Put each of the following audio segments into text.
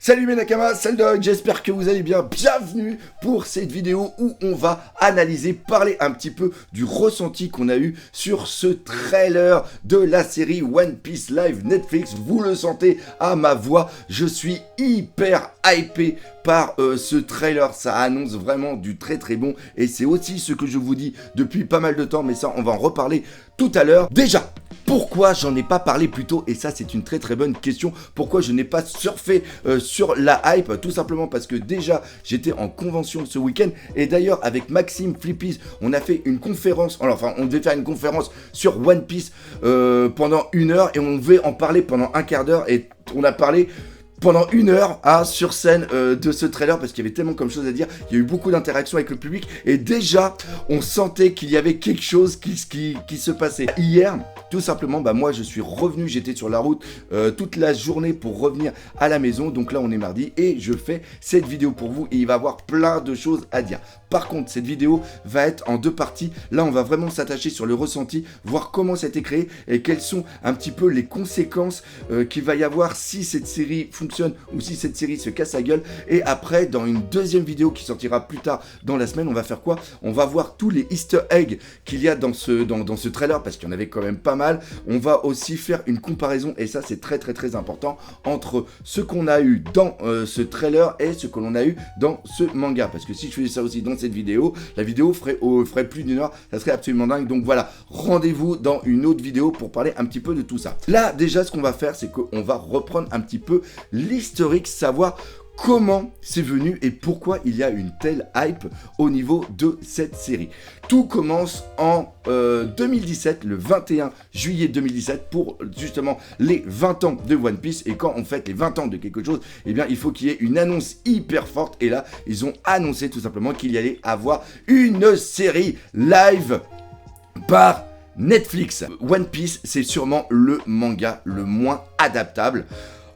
Salut mes Nakamas, c'est le Dog, j'espère que vous allez bien, bienvenue pour cette vidéo où on va analyser, parler un petit peu du ressenti qu'on a eu sur ce trailer de la série One Piece Live Netflix. Vous le sentez à ma voix, je suis hyper hypé par ce trailer, ça annonce vraiment du très très bon et c'est aussi ce que je vous dis depuis pas mal de temps, mais ça on va en reparler tout à l'heure. Déjà, pourquoi j'en ai pas parlé plus tôt? Et ça c'est une très très bonne question. Pourquoi je n'ai pas surfé sur la hype? Tout simplement parce que déjà j'étais en convention ce week-end. Et d'ailleurs avec Maxime Flippies on a fait une conférence. Enfin on devait faire une conférence sur One Piece pendant 1 heure. Et on devait en parler pendant un quart d'heure. Et on a parlé pendant 1 heure sur scène de ce trailer parce qu'il y avait tellement comme chose à dire. Il y a eu beaucoup d'interactions avec le public. Et déjà on sentait qu'il y avait quelque chose qui se passait. Hier tout simplement, moi je suis revenu, j'étais sur la route toute la journée pour revenir à la maison. Donc là on est mardi et je fais cette vidéo pour vous et il va y avoir plein de choses à dire. Par contre cette vidéo va être en 2 parties. Là on va vraiment s'attacher sur le ressenti, voir comment ça a été créé et quelles sont un petit peu les conséquences qu'il va y avoir si cette série fonctionne ou si cette série se casse la gueule. Et après dans une deuxième vidéo qui sortira plus tard dans la semaine, on va faire quoi? On va voir tous les easter eggs qu'il y a dans ce trailer parce qu'il y en avait quand même pas mal. On va aussi faire une comparaison et ça c'est très très très important entre ce qu'on a eu dans ce trailer et ce que l'on a eu dans ce manga, parce que si je faisais ça aussi dans cette vidéo, la vidéo ferait plus d'1 heure, ça serait absolument dingue. Donc voilà, rendez-vous dans une autre vidéo pour parler un petit peu de tout ça. Là déjà ce qu'on va faire c'est qu'on va reprendre un petit peu l'historique, savoir comment c'est venu et pourquoi il y a une telle hype au niveau de cette série. Tout commence en 2017, le 21 juillet 2017, pour justement les 20 ans de One Piece. Et quand on fête les 20 ans de quelque chose, eh bien il faut qu'il y ait une annonce hyper forte. Et là, ils ont annoncé tout simplement qu'il y allait avoir une série live par Netflix. One Piece, c'est sûrement le manga le moins adaptable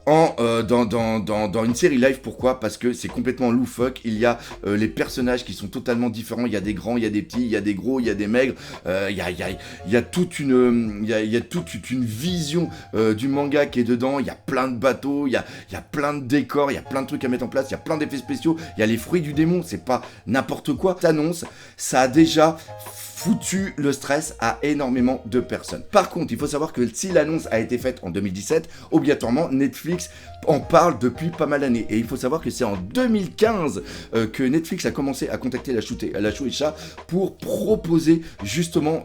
dans une série live. Pourquoi? Parce que c'est complètement loufoque. Il y a les personnages qui sont totalement différents. Il y a des grands, il y a des petits, il y a des gros, il y a des maigres. Il y a toute une vision du manga qui est dedans. Il y a plein de bateaux, il y a plein de décors, il y a plein de trucs à mettre en place, il y a plein d'effets spéciaux. Il y a les fruits du démon, c'est pas n'importe quoi. Cette annonce, ça a déjà foutu le stress à énormément de personnes. Par contre, il faut savoir que si l'annonce a été faite en 2017, obligatoirement Netflix en parle depuis pas mal d'années. Et il faut savoir que c'est en 2015 que Netflix a commencé à contacter la Shueisha pour proposer justement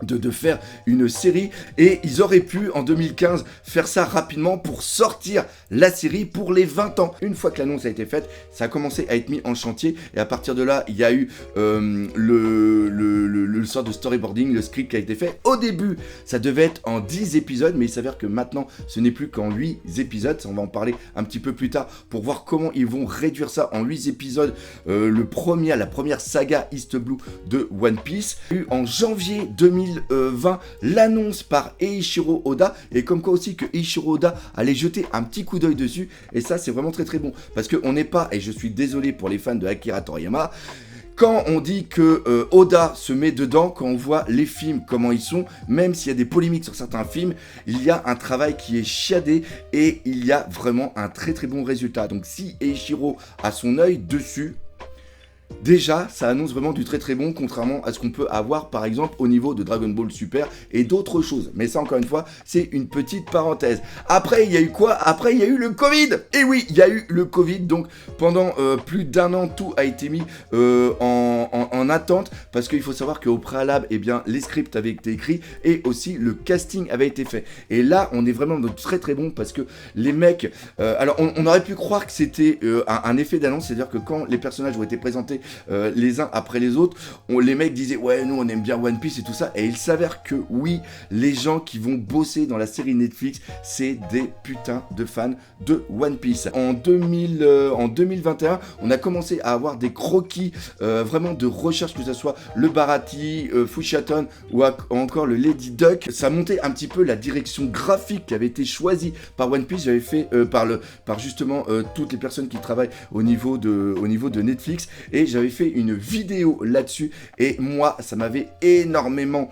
de faire une série, et ils auraient pu en 2015 faire ça rapidement pour sortir la série pour les 20 ans. Une fois que l'annonce a été faite, ça a commencé à être mis en chantier et à partir de là il y a eu le sort de storyboarding, le script qui a été fait. Au début ça devait être en 10 épisodes, mais il s'avère que maintenant ce n'est plus qu'en 8 épisodes. Ça, on va en parler un petit peu plus tard pour voir comment ils vont réduire ça en 8 épisodes. La première saga East Blue de One Piece, en janvier 2020 l'annonce par Eiichiro Oda, et comme quoi aussi que Eiichiro Oda allait jeter un petit coup d'œil dessus. Et ça c'est vraiment très très bon, parce qu'on n'est pas, et je suis désolé pour les fans de Akira Toriyama, quand on dit que Oda se met dedans, quand on voit les films, comment ils sont, même s'il y a des polémiques sur certains films, il y a un travail qui est chiadé et il y a vraiment un très très bon résultat. Donc si Eiichiro a son œil dessus, déjà, ça annonce vraiment du très très bon, contrairement à ce qu'on peut avoir par exemple au niveau de Dragon Ball Super et d'autres choses. Mais ça, encore une fois, c'est une petite parenthèse. Après, il y a eu quoi? Après, il y a eu le Covid. Et oui, il y a eu le Covid. Donc, pendant plus d'1 an, tout a été mis en attente, parce qu'il faut savoir qu'au préalable, eh bien, les scripts avaient été écrits et aussi le casting avait été fait. Et là, on est vraiment de très très bon, parce que les mecs... alors, on aurait pu croire que c'était un effet d'annonce, c'est-à-dire que quand les personnages ont été présentés les uns après les autres, les mecs disaient ouais, nous on aime bien One Piece et tout ça, et il s'avère que oui, les gens qui vont bosser dans la série Netflix, c'est des putains de fans de One Piece. En 2021, on a commencé à avoir des croquis vraiment de recherche, que ce soit le Baratie, Fushaton ou encore le Lady Duck. Ça montait un petit peu la direction graphique qui avait été choisie par One Piece. J'avais fait par justement toutes les personnes qui travaillent au niveau de Netflix, et j'avais fait une vidéo là-dessus, et moi ça m'avait énormément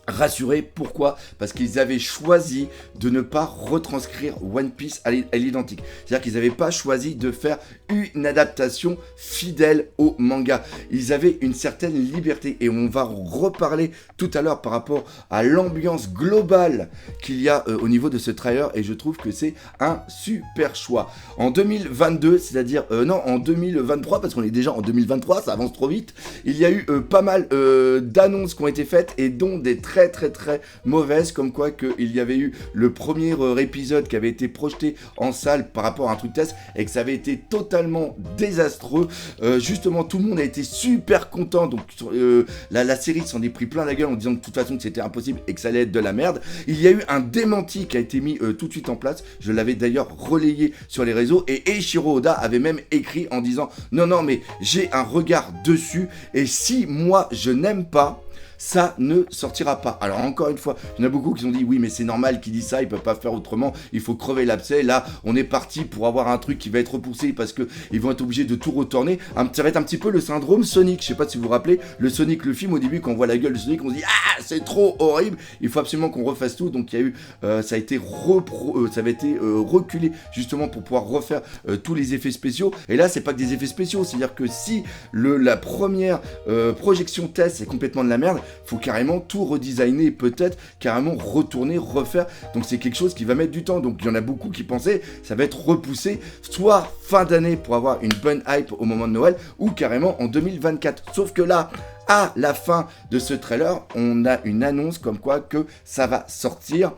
rassurés. Pourquoi? Parce qu'ils avaient choisi de ne pas retranscrire One Piece à l'identique. C'est-à-dire qu'ils n'avaient pas choisi de faire une adaptation fidèle au manga. Ils avaient une certaine liberté et on va reparler tout à l'heure par rapport à l'ambiance globale qu'il y a au niveau de ce trailer et je trouve que c'est un super choix. En 2022, c'est-à-dire en 2023 parce qu'on est déjà en 2023, ça avance trop vite, il y a eu pas mal d'annonces qui ont été faites et dont des très mauvaise, comme quoi qu'il y avait eu le premier épisode qui avait été projeté en salle par rapport à un truc test et que ça avait été totalement désastreux. Justement, tout le monde a été super content, donc la série s'en est pris plein la gueule en disant que de toute façon que c'était impossible et que ça allait être de la merde. Il y a eu un démenti qui a été mis tout de suite en place, je l'avais d'ailleurs relayé sur les réseaux et Eiichiro Oda avait même écrit en disant non mais j'ai un regard dessus et si moi je n'aime pas, ça ne sortira pas. Alors encore une fois, il y en a beaucoup qui ont dit oui mais c'est normal qu'ils disent ça, ils peuvent pas faire autrement, il faut crever l'abcès. Là on est parti pour avoir un truc qui va être repoussé parce que ils vont être obligés de tout retourner. Ça va être un petit peu le syndrome Sonic, je sais pas si vous vous rappelez, le Sonic le film au début quand on voit la gueule de Sonic on se dit ah c'est trop horrible, il faut absolument qu'on refasse tout. Donc il y a eu, ça a été reculé justement pour pouvoir refaire tous les effets spéciaux. Et là c'est pas que des effets spéciaux, c'est à dire que si la première projection test est complètement de la merde, faut carrément tout redesigner et peut-être carrément retourner, refaire. Donc c'est quelque chose qui va mettre du temps. Donc il y en a beaucoup qui pensaient ça va être repoussé soit fin d'année pour avoir une bonne hype au moment de Noël ou carrément en 2024. Sauf que là, à la fin de ce trailer, on a une annonce comme quoi que ça va sortir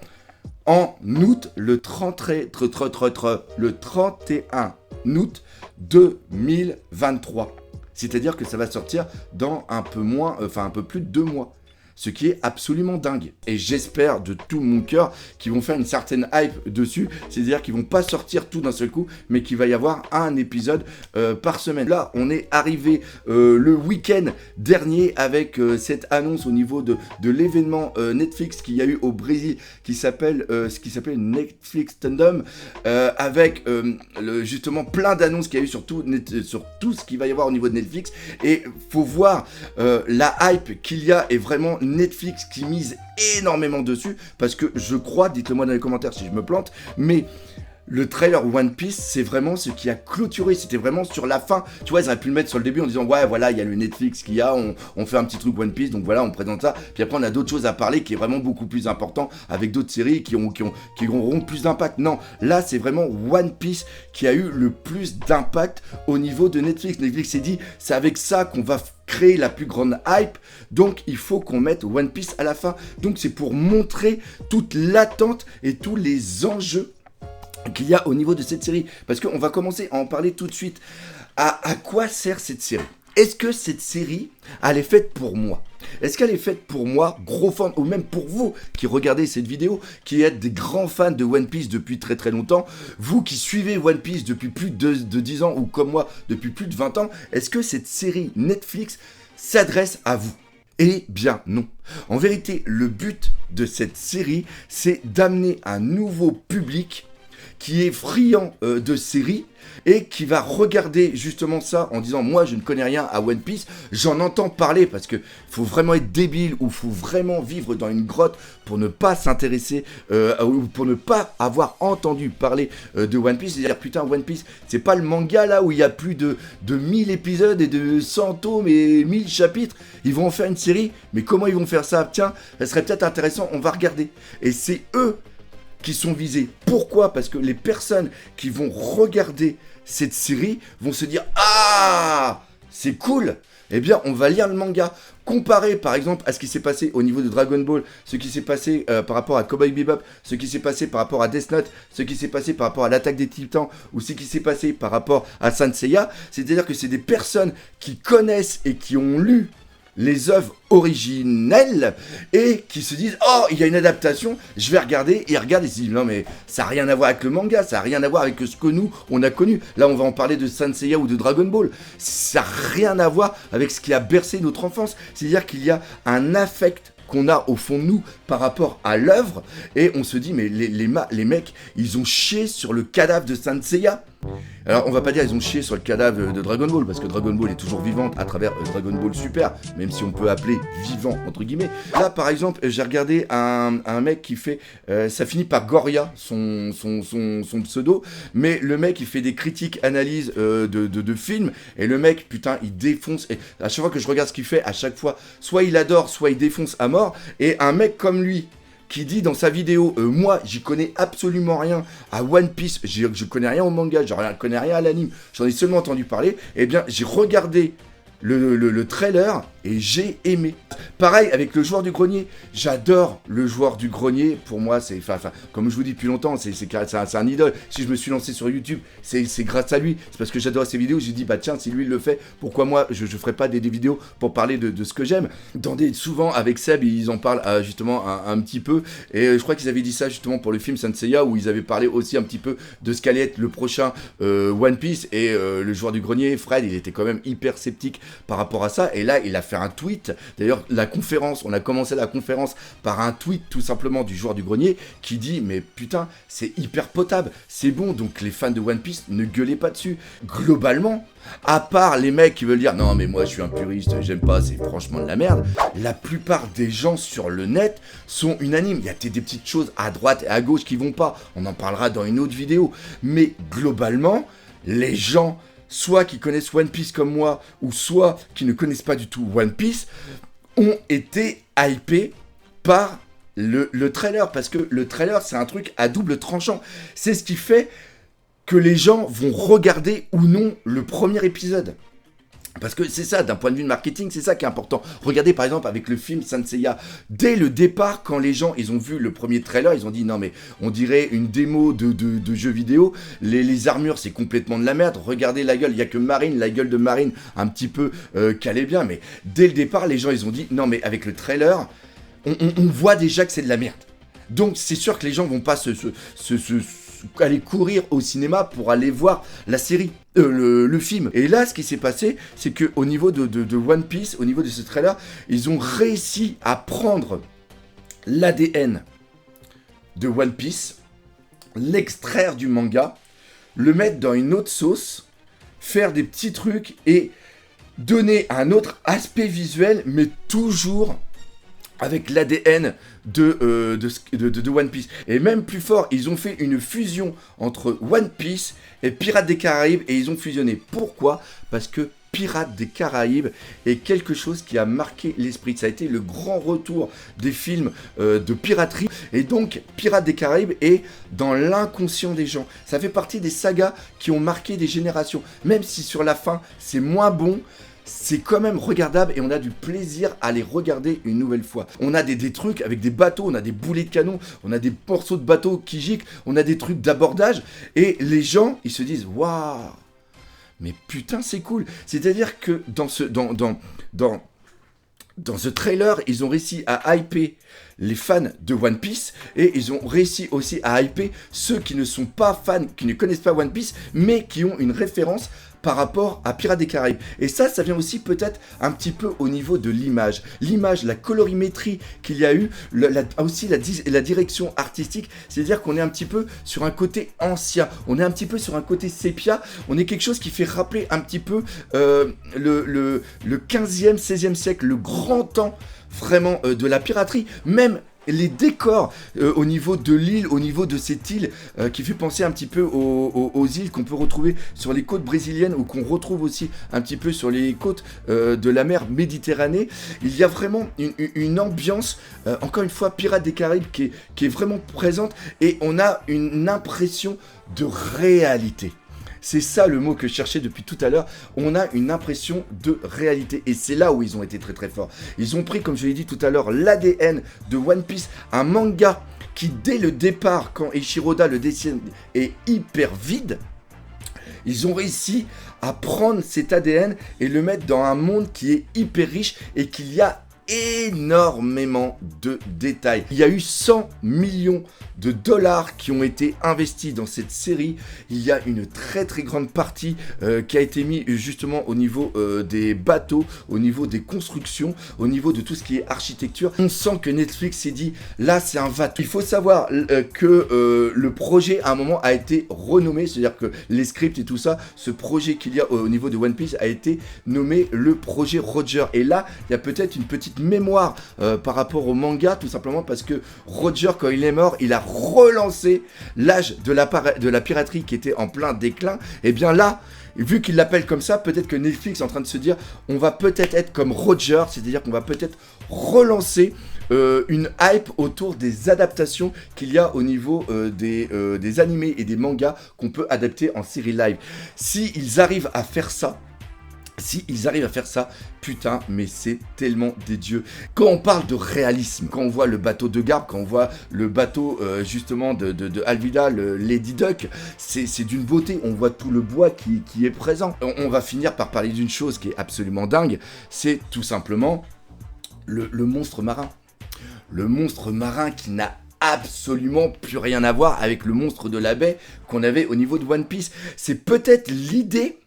en août, le 31 août 2023. C'est-à-dire que ça va sortir dans un peu plus de 2 mois. Ce qui est absolument dingue. Et j'espère de tout mon cœur qu'ils vont faire une certaine hype dessus. C'est-à-dire qu'ils vont pas sortir tout d'un seul coup, mais qu'il va y avoir un épisode par semaine. Là, on est arrivé le week-end dernier avec cette annonce au niveau de l'événement Netflix qu'il y a eu au Brésil, qui s'appelle Netflix Tandem, avec justement plein d'annonces qu'il y a eu sur tout ce qu'il va y avoir au niveau de Netflix. Et faut voir la hype qu'il y a est vraiment Netflix qui mise énormément dessus parce que je crois, dites-le moi dans les commentaires si je me plante, mais le trailer One Piece, c'est vraiment ce qui a clôturé, c'était vraiment sur la fin. Tu vois, ils auraient pu le mettre sur le début en disant ouais voilà, il y a le Netflix qu'il y a, on fait un petit truc One Piece, donc voilà, on présente ça. Puis après on a d'autres choses à parler qui est vraiment beaucoup plus important avec d'autres séries qui auront plus d'impact. Non, là c'est vraiment One Piece qui a eu le plus d'impact au niveau de Netflix. Netflix s'est dit c'est avec ça qu'on va créer la plus grande hype, donc il faut qu'on mette One Piece à la fin. Donc c'est pour montrer toute l'attente et tous les enjeux qu'il y a au niveau de cette série, parce qu'on va commencer à en parler tout de suite. À quoi sert cette série? Est-ce que cette série, elle est faite pour moi? Est-ce qu'elle est faite pour moi, gros fan, ou même pour vous qui regardez cette vidéo, qui êtes des grands fans de One Piece depuis très longtemps, vous qui suivez One Piece depuis plus de 10 ans, ou comme moi, depuis plus de 20 ans, est-ce que cette série Netflix s'adresse à vous? Eh bien non. En vérité, le but de cette série, c'est d'amener un nouveau public qui est friand de séries et qui va regarder justement ça en disant moi je ne connais rien à One Piece, j'en entends parler parce que faut vraiment être débile ou faut vraiment vivre dans une grotte pour ne pas s'intéresser ou pour ne pas avoir entendu parler de One Piece. C'est-à-dire putain One Piece c'est pas le manga là où il y a plus de 1000 épisodes et de 100 tomes et 1000 chapitres, ils vont en faire une série, mais comment ils vont faire ça? Tiens, ça serait peut-être intéressant, on va regarder. Et c'est eux qui sont visés. Pourquoi? Parce que les personnes qui vont regarder cette série vont se dire ah c'est cool, eh bien on va lire le manga. Comparé par exemple à ce qui s'est passé au niveau de Dragon Ball, ce qui s'est passé par rapport à Cowboy Bebop, ce qui s'est passé par rapport à Death Note, ce qui s'est passé par rapport à l'Attaque des Titans, ou ce qui s'est passé par rapport à Saint Seiya, c'est-à-dire que c'est des personnes qui connaissent et qui ont lu les œuvres originelles et qui se disent oh il y a une adaptation, je vais regarder, et ils regardent et ils se disent non mais ça n'a rien à voir avec le manga, ça n'a rien à voir avec ce que nous on a connu. Là on va en parler de Saint Seiya ou de Dragon Ball, ça n'a rien à voir avec ce qui a bercé notre enfance. C'est à dire qu'il y a un affect qu'on a au fond de nous par rapport à l'œuvre et on se dit mais les mecs ils ont chié sur le cadavre de Saint Seiya. Alors on va pas dire ils ont chié sur le cadavre de Dragon Ball, parce que Dragon Ball est toujours vivante à travers Dragon Ball Super, même si on peut appeler vivant entre guillemets. Là par exemple j'ai regardé un mec qui fait, ça finit par Goria son pseudo, mais le mec il fait des critiques, analyses de films, et le mec putain il défonce, et à chaque fois que je regarde ce qu'il fait, à chaque fois soit il adore, soit il défonce à mort, et un mec comme lui, qui dit dans sa vidéo, moi j'y connais absolument rien à One Piece, je connais rien au manga, je connais rien à l'anime, j'en ai seulement entendu parler, et bien j'ai regardé le trailer et j'ai aimé. Pareil avec le joueur du grenier, j'adore le joueur du grenier, pour moi c'est, enfin comme je vous dis depuis longtemps, c'est un idole. Si je me suis lancé sur YouTube, c'est grâce à lui, c'est parce que j'adore ses vidéos, j'ai dit bah tiens si lui il le fait, pourquoi moi je ferai pas des vidéos pour parler de ce que j'aime. Souvent avec Seb ils en parlent justement un petit peu, et je crois qu'ils avaient dit ça justement pour le film Saint Seiya, où ils avaient parlé aussi un petit peu de ce qu'allait être le prochain One Piece, et le joueur du grenier, Fred, il était quand même hyper sceptique par rapport à ça, et là il a fait un tweet, d'ailleurs la conférence, on a commencé la conférence par un tweet tout simplement du joueur du grenier qui dit mais putain c'est hyper potable, c'est bon, donc les fans de One Piece ne gueulez pas dessus. Globalement, à part les mecs qui veulent dire non mais moi je suis un puriste, j'aime pas, c'est franchement de la merde, la plupart des gens sur le net sont unanimes. Il y a des petites choses à droite et à gauche qui vont pas, on en parlera dans une autre vidéo, mais globalement les gens soit qui connaissent One Piece comme moi, ou soit qui ne connaissent pas du tout One Piece, ont été hypés par le trailer, parce que le trailer c'est un truc à double tranchant, c'est ce qui fait que les gens vont regarder ou non le premier épisode. Parce que c'est ça, d'un point de vue de marketing, c'est ça qui est important. Regardez par exemple avec le film Saint Seiya, dès le départ, quand les gens ils ont vu le premier trailer, ils ont dit non mais on dirait une démo de jeu vidéo, les armures c'est complètement de la merde, regardez la gueule, il n'y a que Marine, la gueule de Marine un petit peu calée bien, mais dès le départ les gens ils ont dit non mais avec le trailer, on voit déjà que c'est de la merde. Donc c'est sûr que les gens vont pas aller courir au cinéma pour aller voir la série, le film. Et là, ce qui s'est passé, c'est que au niveau de One Piece, au niveau de ce trailer, ils ont réussi à prendre l'ADN de One Piece, l'extraire du manga, le mettre dans une autre sauce, faire des petits trucs et donner un autre aspect visuel, mais toujours avec l'ADN de One Piece. Et même plus fort, ils ont fait une fusion entre One Piece et Pirates des Caraïbes, et ils ont fusionné. Pourquoi ? Parce que Pirates des Caraïbes est quelque chose qui a marqué l'esprit. Ça a été le grand retour des films de piraterie. Et donc, Pirates des Caraïbes est dans l'inconscient des gens. Ça fait partie des sagas qui ont marqué des générations. Même si sur la fin, c'est moins bon, c'est quand même regardable et on a du plaisir à les regarder une nouvelle fois. On a des trucs avec des bateaux, on a des boulets de canon, on a des morceaux de bateaux qui giclent, on a des trucs d'abordage, et les gens, ils se disent « Waouh, mais putain c'est cool !» C'est-à-dire que dans ce trailer, ils ont réussi à hyper les fans de One Piece, et ils ont réussi aussi à hyper ceux qui ne sont pas fans, qui ne connaissent pas One Piece, mais qui ont une référence par rapport à Pirates des Caraïbes. Et ça vient aussi peut-être un petit peu au niveau de l'image. L'image, la colorimétrie qu'il y a eu, aussi la direction artistique, c'est-à-dire qu'on est un petit peu sur un côté ancien, on est un petit peu sur un côté sépia, on est quelque chose qui fait rappeler un petit peu le 15e, 16e siècle, le grand temps vraiment de la piraterie, même les décors au niveau de l'île, au niveau de cette île qui fait penser un petit peu aux îles qu'on peut retrouver sur les côtes brésiliennes, ou qu'on retrouve aussi un petit peu sur les côtes de la mer Méditerranée. Il y a vraiment une ambiance, encore une fois, Pirates des Caraïbes qui est vraiment présente, et on a une impression de réalité. C'est ça le mot que je cherchais depuis tout à l'heure. On a une impression de réalité. Et c'est là où ils ont été très très forts. Ils ont pris, comme je l'ai dit tout à l'heure, l'ADN de One Piece, un manga qui, dès le départ, quand Eiichiroda le dessine, est hyper vide. Ils ont réussi à prendre cet ADN et le mettre dans un monde qui est hyper riche, et qu'il y a énormément de détails. Il y a eu 100 millions de dollars qui ont été investis dans cette série. Il y a une très très grande partie qui a été mise justement au niveau des bateaux, au niveau des constructions, au niveau de tout ce qui est architecture. On sent que Netflix s'est dit, là c'est un bateau. Il faut savoir que le projet à un moment a été renommé, c'est-à-dire que les scripts et tout ça, ce projet qu'il y a au niveau de One Piece a été nommé le projet Roger. Et là, il y a peut-être une petite mémoire par rapport au manga, tout simplement parce que Roger, quand il est mort, il a relancé l'âge de la piraterie qui était en plein déclin. Et bien là, vu qu'il l'appelle comme ça, peut-être que Netflix est en train de se dire, on va peut-être être comme Roger, c'est-à-dire qu'on va peut-être relancer une hype autour des adaptations qu'il y a au niveau des animés et des mangas qu'on peut adapter en série live. S'ils arrivent à faire ça, putain, mais c'est tellement des dieux. Quand on parle de réalisme, quand on voit le bateau de Garp, quand on voit le bateau justement de Alvida, le Lady Duck, c'est d'une beauté. On voit tout le bois qui est présent. On va finir par parler d'une chose qui est absolument dingue, c'est tout simplement le monstre marin. Le monstre marin qui n'a absolument plus rien à voir avec le monstre de la baie qu'on avait au niveau de One Piece. C'est peut-être l'idée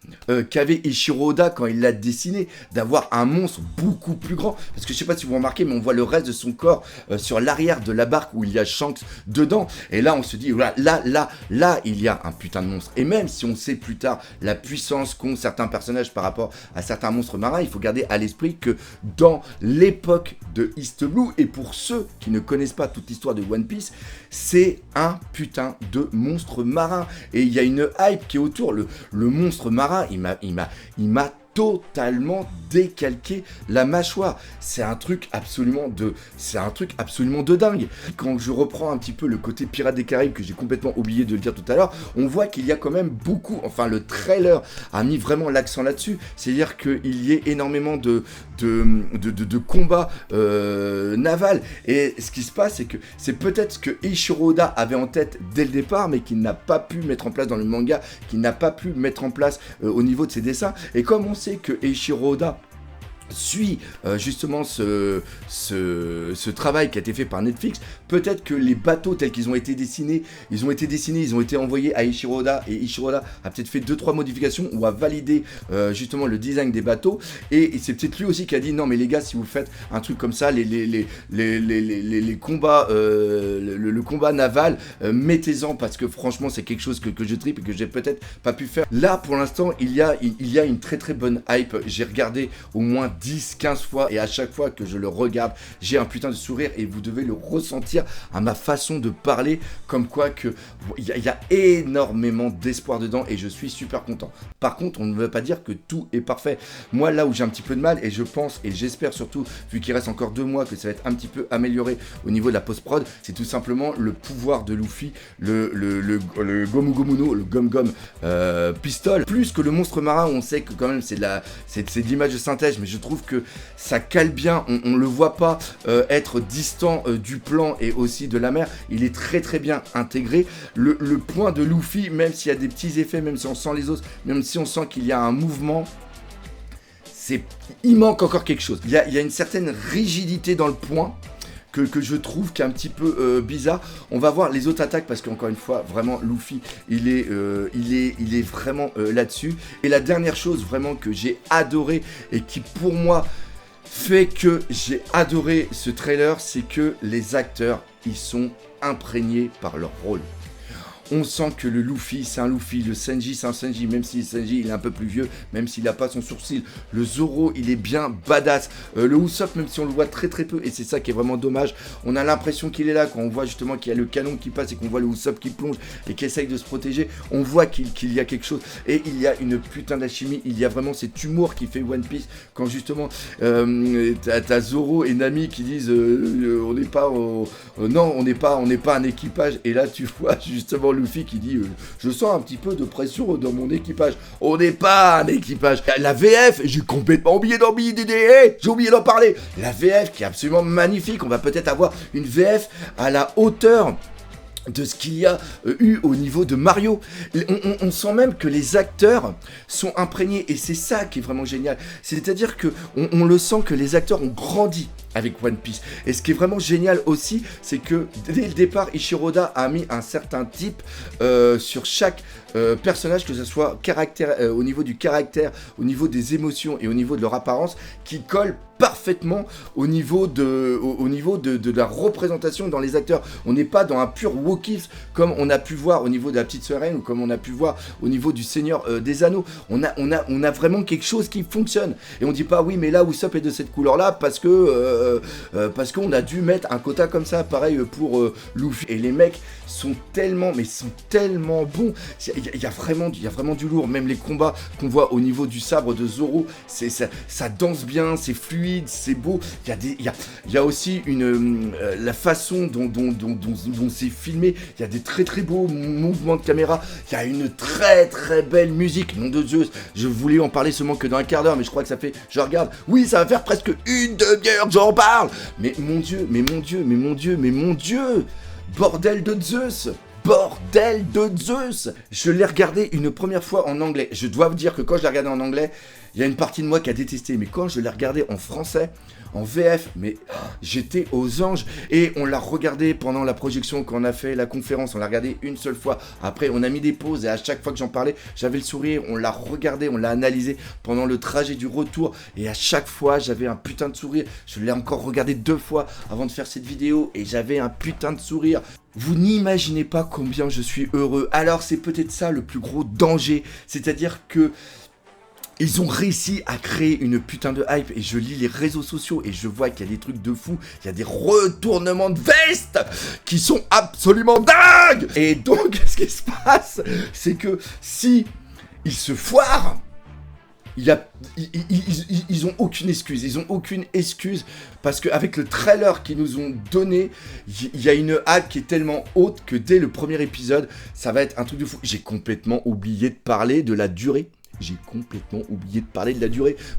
qu'avait Eiichiro Oda quand il l'a dessiné, d'avoir un monstre beaucoup plus grand. Parce que je sais pas si vous remarquez, mais on voit le reste de son corps sur l'arrière de la barque où il y a Shanks dedans. Et là, on se dit, voilà, là, il y a un putain de monstre. Et même si on sait plus tard la puissance qu'ont certains personnages par rapport à certains monstres marins, il faut garder à l'esprit que dans l'époque de East Blue, et pour ceux qui ne connaissent pas toute l'histoire de One Piece, c'est un putain de monstre marin. Et il y a une hype qui est autour. Le monstre marin, il m'a totalement décalqué la mâchoire. C'est un truc absolument de dingue. Quand je reprends un petit peu le côté Pirates des Caraïbes que j'ai complètement oublié de le dire tout à l'heure, on voit qu'il y a quand même beaucoup, enfin le trailer a mis vraiment l'accent là-dessus, c'est-à-dire qu'il y ait énormément de combats navals. Et ce qui se passe, c'est que c'est peut-être ce que Eiichiro Oda avait en tête dès le départ, mais qu'il n'a pas pu mettre en place dans le manga, qu'il n'a pas pu mettre en place au niveau de ses dessins. Et comme on sait que Eiichiro Oda suit justement ce travail qui a été fait par Netflix, peut-être que les bateaux tels qu'ils ont été dessinés, ils ont été envoyés à Eiichiro Oda, et Eiichiro Oda a peut-être fait 2-3 modifications ou a validé justement le design des bateaux, et c'est peut-être lui aussi qui a dit non mais les gars, si vous faites un truc comme ça, les combats, le combat naval, mettez-en, parce que franchement c'est quelque chose que je tripe et que j'ai peut-être pas pu faire. Là pour l'instant il y a une très très bonne hype. J'ai regardé au moins 10-15 fois, et à chaque fois que je le regarde, j'ai un putain de sourire, et vous devez le ressentir à ma façon de parler, comme quoi que il y a énormément d'espoir dedans, et je suis super content. Par contre, on ne veut pas dire que tout est parfait. Moi, là où j'ai un petit peu de mal, et je pense, et j'espère surtout, vu qu'il reste encore 2 mois, que ça va être un petit peu amélioré au niveau de la post-prod, c'est tout simplement le pouvoir de Luffy, le Gomu Gomu no, le Gum Gum Pistol, plus que le monstre marin, où on sait que quand même c'est de l'image de synthèse, mais je trouve que ça cale bien. On le voit pas être distant du plan et aussi de la mer. Il est très très bien intégré. Le point de Luffy, même s'il y a des petits effets, même si on sent les os, même si on sent qu'il y a un mouvement, il manque encore quelque chose. Il y a une certaine rigidité dans le point que je trouve qui est un petit peu bizarre. On va voir les autres attaques, parce qu'encore une fois, vraiment, Luffy, il est vraiment là-dessus. Et la dernière chose vraiment que j'ai adoré, et qui pour moi fait que j'ai adoré ce trailer, c'est que les acteurs, ils sont imprégnés par leur rôle. On sent que le Luffy, c'est un Luffy, le Sanji, c'est un Sanji, même si Sanji, il est un peu plus vieux, même s'il n'a pas son sourcil. Le Zoro, il est bien badass. Le Usopp, même si on le voit très très peu, et c'est ça qui est vraiment dommage, on a l'impression qu'il est là, quand on voit justement qu'il y a le canon qui passe, et qu'on voit le Usopp qui plonge, et qui essaye de se protéger, on voit qu'il y a quelque chose, et il y a une putain d'alchimie, il y a vraiment cet humour qui fait One Piece, quand justement, t'as Zoro et Nami qui disent, on n'est pas non, on n'est pas un équipage, et là tu vois justement Luffy qui dit je sens un petit peu de pression dans mon équipage. On n'est pas un équipage. La VF, j'ai complètement oublié j'ai oublié d'en parler. La VF qui est absolument magnifique. On va peut-être avoir une VF à la hauteur de ce qu'il y a eu au niveau de Mario. On sent même que les acteurs sont imprégnés, et c'est ça qui est vraiment génial. C'est-à-dire que on le sent que les acteurs ont grandi avec One Piece. Et ce qui est vraiment génial aussi, c'est que dès le départ, Eiichiro Oda a mis un certain type sur chaque personnage, que ce soit au niveau du caractère, au niveau des émotions et au niveau de leur apparence, qui colle parfaitement au niveau de la représentation dans les acteurs. On n'est pas dans un pur wokisme comme on a pu voir au niveau de la petite sirène ou comme on a pu voir au niveau du Seigneur des Anneaux. On a vraiment quelque chose qui fonctionne. Et on dit pas oui mais là Usopp est de cette couleur là parce qu'on a dû mettre un quota comme ça. Pareil pour Luffy. Et les mecs sont tellement bons. Il y a vraiment du lourd. Même les combats qu'on voit au niveau du sabre de Zoro, ça danse bien, c'est fluide, c'est beau. Il y a aussi la façon dont c'est filmé. Il y a des très très beaux mouvements de caméra. Il y a une très très belle musique. Nom de Zeus, je voulais en parler seulement que dans un quart d'heure, mais je crois que ça fait, je regarde, oui ça va faire presque une demi-heure que j'en parle. Mais mon Dieu, bordel de Zeus! Bordel de Zeus! Je l'ai regardé une première fois en anglais. Je dois vous dire que quand je l'ai regardé en anglais, il y a une partie de moi qui a détesté. Mais quand je l'ai regardé en français, en VF, mais j'étais aux anges. Et on l'a regardé pendant la projection, quand on a fait la conférence, on l'a regardé une seule fois. Après, on a mis des pauses et à chaque fois que j'en parlais, j'avais le sourire. On l'a regardé, on l'a analysé pendant le trajet du retour. Et à chaque fois, j'avais un putain de sourire. Je l'ai encore regardé 2 fois avant de faire cette vidéo et j'avais un putain de sourire. Vous n'imaginez pas combien je suis heureux. Alors c'est peut-être ça le plus gros danger. C'est-à-dire que ils ont réussi à créer une putain de hype. Et je lis les réseaux sociaux et je vois qu'il y a des trucs de fou. Il y a des retournements de veste qui sont absolument dingues. Et donc ce qui se passe, c'est que si ils se foirent, ils ont aucune excuse, parce qu'avec le trailer qu'ils nous ont donné, il y a une hype qui est tellement haute que dès le premier épisode, ça va être un truc de fou. J'ai complètement oublié de parler de la durée.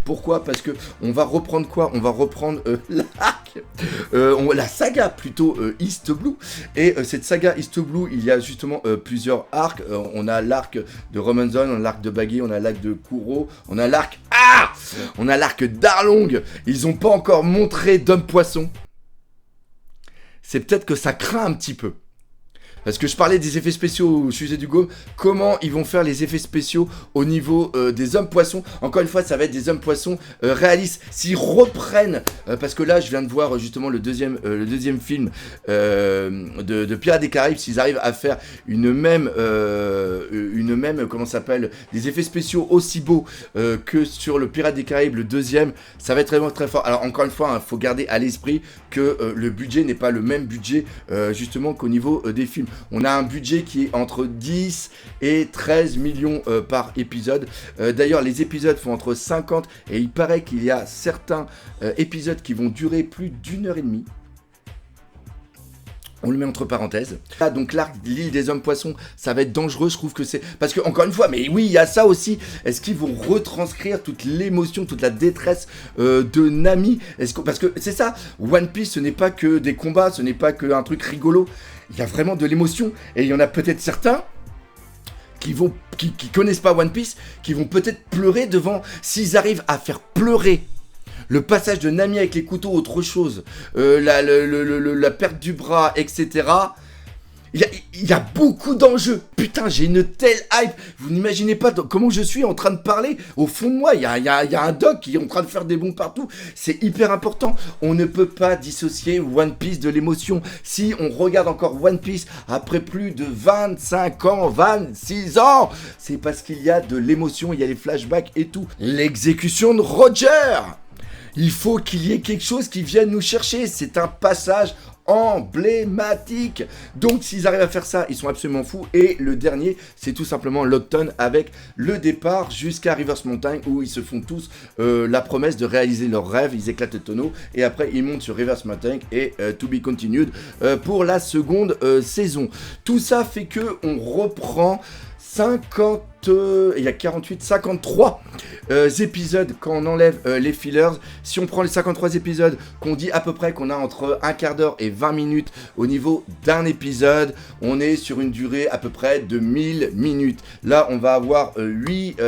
Pourquoi? Parce que on va reprendre quoi? On va reprendre l'arc, la saga plutôt East Blue. Et cette saga East Blue, il y a justement plusieurs arcs. On a l'arc de Robinson, on a l'arc de Baggy, on a l'arc de Kuro, on a l'arc d'Arlong. Ils n'ont pas encore montré d'homme poisson. C'est peut-être que ça craint un petit peu. Parce que je parlais des effets spéciaux, je faisais du gomme. Comment ils vont faire les effets spéciaux au niveau des hommes poissons? Encore une fois, ça va être des hommes poissons réalistes. S'ils reprennent, parce que là, je viens de voir justement le deuxième film de Pirates des Caraïbes. S'ils arrivent à faire une même, comment ça s'appelle, des effets spéciaux aussi beaux que sur le Pirates des Caraïbes, le deuxième, ça va être vraiment très fort. Alors encore une fois, faut garder à l'esprit que le budget n'est pas le même budget justement qu'au niveau des films. On a un budget qui est entre 10 et 13 millions par épisode. D'ailleurs, les épisodes font entre 50 et il paraît qu'il y a certains épisodes qui vont durer plus d'1h30. On le met entre parenthèses. Là, donc l'arc de l'île des hommes poissons, ça va être dangereux, je trouve que c'est... Parce que, encore une fois, mais oui, il y a ça aussi. Est-ce qu'ils vont retranscrire toute l'émotion, toute la détresse de Nami? Parce que c'est ça, One Piece, ce n'est pas que des combats, ce n'est pas qu'un truc rigolo. Il y a vraiment de l'émotion. Et il y en a peut-être certains qui connaissent pas One Piece, qui vont peut-être pleurer devant... S'ils arrivent à faire pleurer le passage de Nami avec les couteaux, autre chose, la perte du bras, etc. Il y a beaucoup d'enjeux. Putain, j'ai une telle hype. Vous n'imaginez pas comment je suis en train de parler. Au fond de moi, il y a un doc qui est en train de faire des bonds partout. C'est hyper important. On ne peut pas dissocier One Piece de l'émotion. Si on regarde encore One Piece après plus de 25 ans, 26 ans, c'est parce qu'il y a de l'émotion, il y a les flashbacks et tout. L'exécution de Roger. Il faut qu'il y ait quelque chose qui vienne nous chercher. C'est un passage emblématique. Donc s'ils arrivent à faire ça, ils sont absolument fous. Et le dernier, c'est tout simplement Lockton avec le départ jusqu'à Reverse Mountain où ils se font tous la promesse de réaliser leurs rêves. Ils éclatent le tonneau et après ils montent sur Reverse Mountain et To Be Continued pour la seconde saison. Tout ça fait que on reprend 50 53 épisodes quand on enlève les fillers. Si on prend les 53 épisodes, qu'on dit à peu près qu'on a entre un quart d'heure et 20 minutes au niveau d'un épisode, on est sur une durée à peu près de 1000 minutes. Là, on va avoir 8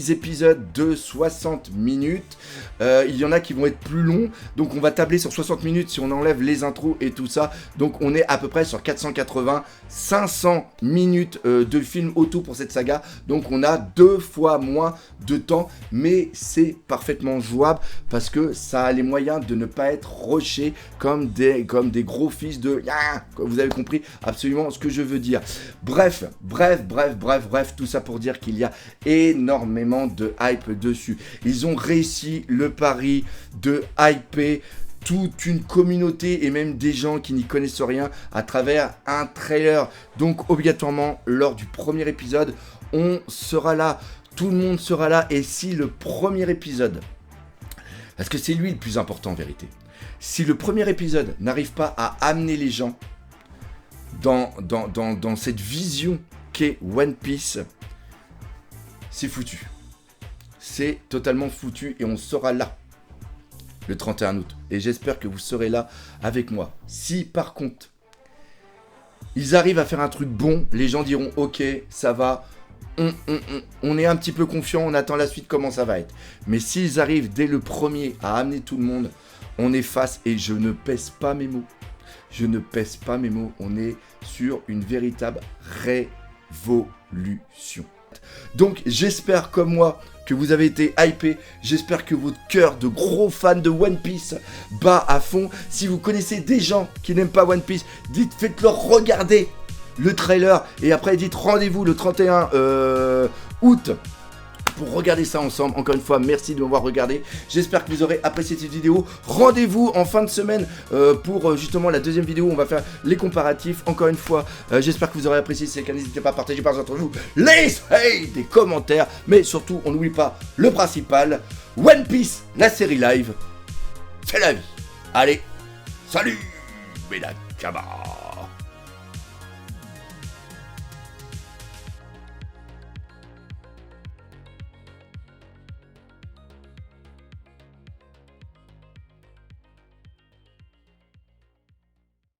épisodes de 60 minutes. Il y en a qui vont être plus longs, donc on va tabler sur 60 minutes si on enlève les intros et tout ça. Donc on est à peu près sur 480-500 minutes de film auto pour cette saga. Donc on a 2 fois moins de temps, mais c'est parfaitement jouable parce que ça a les moyens de ne pas être rushé comme des gros fils de... Vous avez compris absolument ce que je veux dire. Bref, tout ça pour dire qu'il y a énormément de hype dessus. Ils ont réussi le pari de hyper toute une communauté et même des gens qui n'y connaissent rien à travers un trailer. Donc obligatoirement, lors du premier épisode, on sera là, tout le monde sera là. Et si le premier épisode, parce que c'est lui le plus important en vérité, si le premier épisode n'arrive pas à amener les gens dans cette vision qu'est One Piece, c'est foutu. C'est totalement foutu et on sera là le 31 août. Et j'espère que vous serez là avec moi. Si par contre, ils arrivent à faire un truc bon, les gens diront ok, ça va, on est un petit peu confiant, on attend la suite, comment ça va être. Mais s'ils arrivent dès le premier à amener tout le monde, on est face, et je ne pèse pas mes mots. Je ne pèse pas mes mots, on est sur une véritable révolution. Donc j'espère comme moi que vous avez été hypé, j'espère que votre cœur de gros fans de One Piece bat à fond. Si vous connaissez des gens qui n'aiment pas One Piece, faites-leur regarder le trailer et après dites rendez-vous le 31 août pour regarder ça ensemble. Encore une fois, merci de m'avoir regardé. J'espère que vous aurez apprécié cette vidéo. Rendez-vous en fin de semaine pour justement la deuxième vidéo où on va faire les comparatifs. Encore une fois, j'espère que vous aurez apprécié. Si c'est le cas, n'hésitez pas à partager par entre vous. Laissez des commentaires. Mais surtout, on n'oublie pas le principal. One Piece, la série live, c'est la vie. Allez, salut, Benakama.